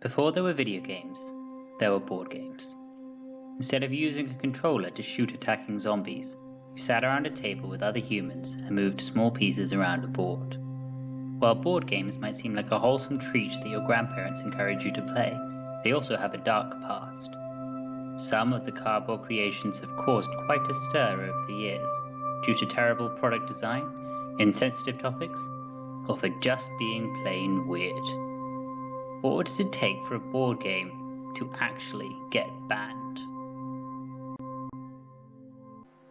Before there were video games, there were board games. Instead of using a controller to shoot attacking zombies, you sat around a table with other humans and moved small pieces around a board. While board games might seem like a wholesome treat that your grandparents encourage you to play, they also have a dark past. Some of the cardboard creations have caused quite a stir over the years, due to terrible product design, insensitive topics, or for just being plain weird. But what does it take for a board game to actually get banned?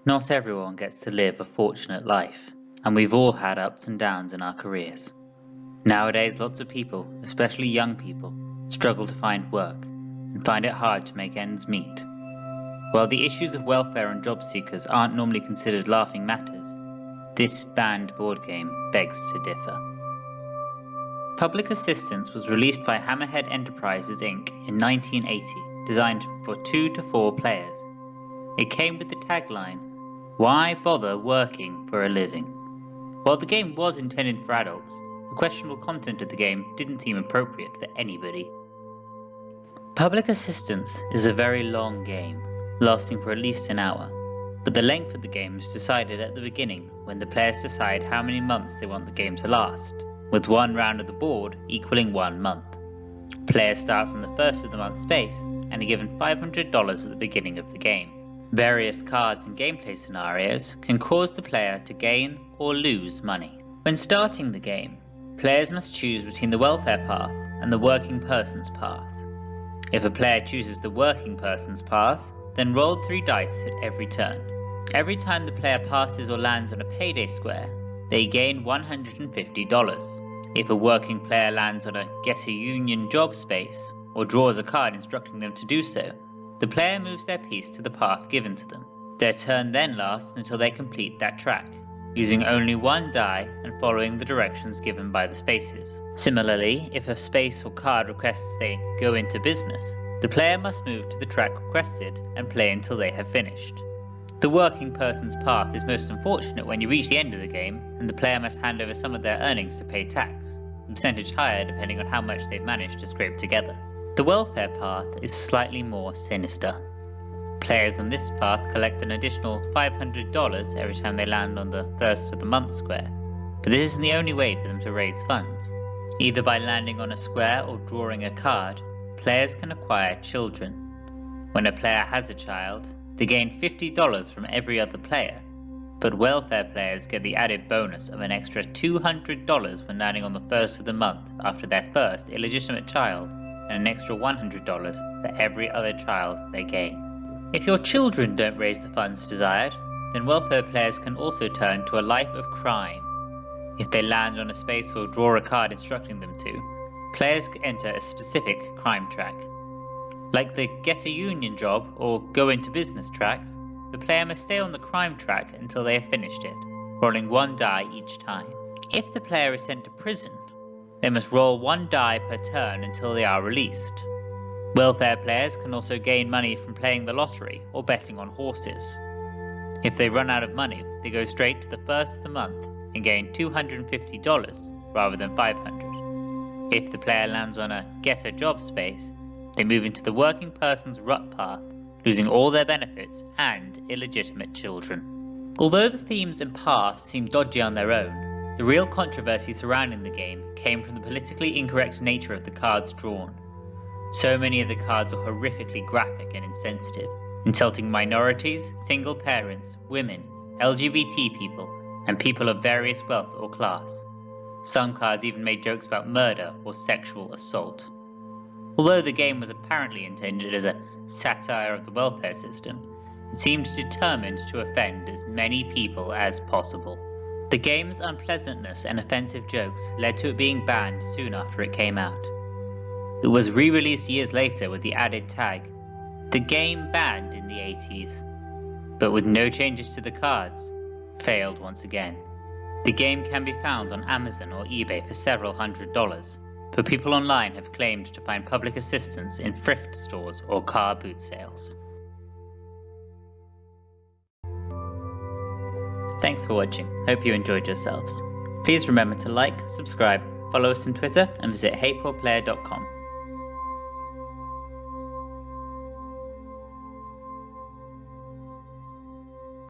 Not everyone gets to live a fortunate life, and we've all had ups and downs in our careers. Nowadays, lots of people, especially young people, struggle to find work and find it hard to make ends meet. While the issues of welfare and job seekers aren't normally considered laughing matters, this banned board game begs to differ. Public Assistance was released by Hammerhead Enterprises Inc. in 1980, designed for 2 to 4 players. It came with the tagline, "Why bother working for a living?" While the game was intended for adults, the questionable content of the game didn't seem appropriate for anybody. Public Assistance is a very long game, lasting for at least an hour, but the length of the game is decided at the beginning when the players decide how many months they want the game to last, with one round of the board equaling 1 month. Players start from the first of the month space and are given $500 at the beginning of the game. Various cards and gameplay scenarios can cause the player to gain or lose money. When starting the game, players must choose between the welfare path and the working person's path. If a player chooses the working person's path, then roll 3 dice at every turn. Every time the player passes or lands on a payday square, they gain $150. If a working player lands on a Get a Union job space, or draws a card instructing them to do so, the player moves their piece to the path given to them. Their turn then lasts until they complete that track, using only 1 die and following the directions given by the spaces. Similarly, if a space or card requests they go into business, the player must move to the track requested and play until they have finished. The working person's path is most unfortunate when you reach the end of the game and the player must hand over some of their earnings to pay tax, a percentage higher depending on how much they've managed to scrape together. The welfare path is slightly more sinister. Players on this path collect an additional $500 every time they land on the first of the month square, but this isn't the only way for them to raise funds. Either by landing on a square or drawing a card, players can acquire children. When a player has a child, they gain $50 from every other player, but welfare players get the added bonus of an extra $200 when landing on the first of the month after their first illegitimate child, and an extra $100 for every other child they gain. If your children don't raise the funds desired, then welfare players can also turn to a life of crime. If they land on a space or draw a card instructing them to, players can enter a specific crime track. Like the Get a Union job or Go into Business tracks, the player must stay on the crime track until they have finished it, rolling 1 die each time. If the player is sent to prison, they must roll 1 die per turn until they are released. Welfare players can also gain money from playing the lottery or betting on horses. If they run out of money, they go straight to the first of the month and gain $250 rather than $500. If the player lands on a Get a Job space, they move into the working person's rut path, losing all their benefits and illegitimate children. Although the themes and paths seem dodgy on their own, the real controversy surrounding the game came from the politically incorrect nature of the cards drawn. So many of the cards are horrifically graphic and insensitive, insulting minorities, single parents, women, LGBT people, and people of various wealth or class. Some cards even made jokes about murder or sexual assault. Although the game was apparently intended as a satire of the welfare system, it seemed determined to offend as many people as possible. The game's unpleasantness and offensive jokes led to it being banned soon after it came out. It was re-released years later with the added tag, "The game banned in the 80s, but with no changes to the cards, failed once again." The game can be found on Amazon or eBay for several $100s, but people online have claimed to find Public Assistance in thrift stores or car boot sales. Thanks for watching, hope you enjoyed yourselves. Please remember to like, subscribe, follow us on Twitter and visit HeyPoorPlayer.com.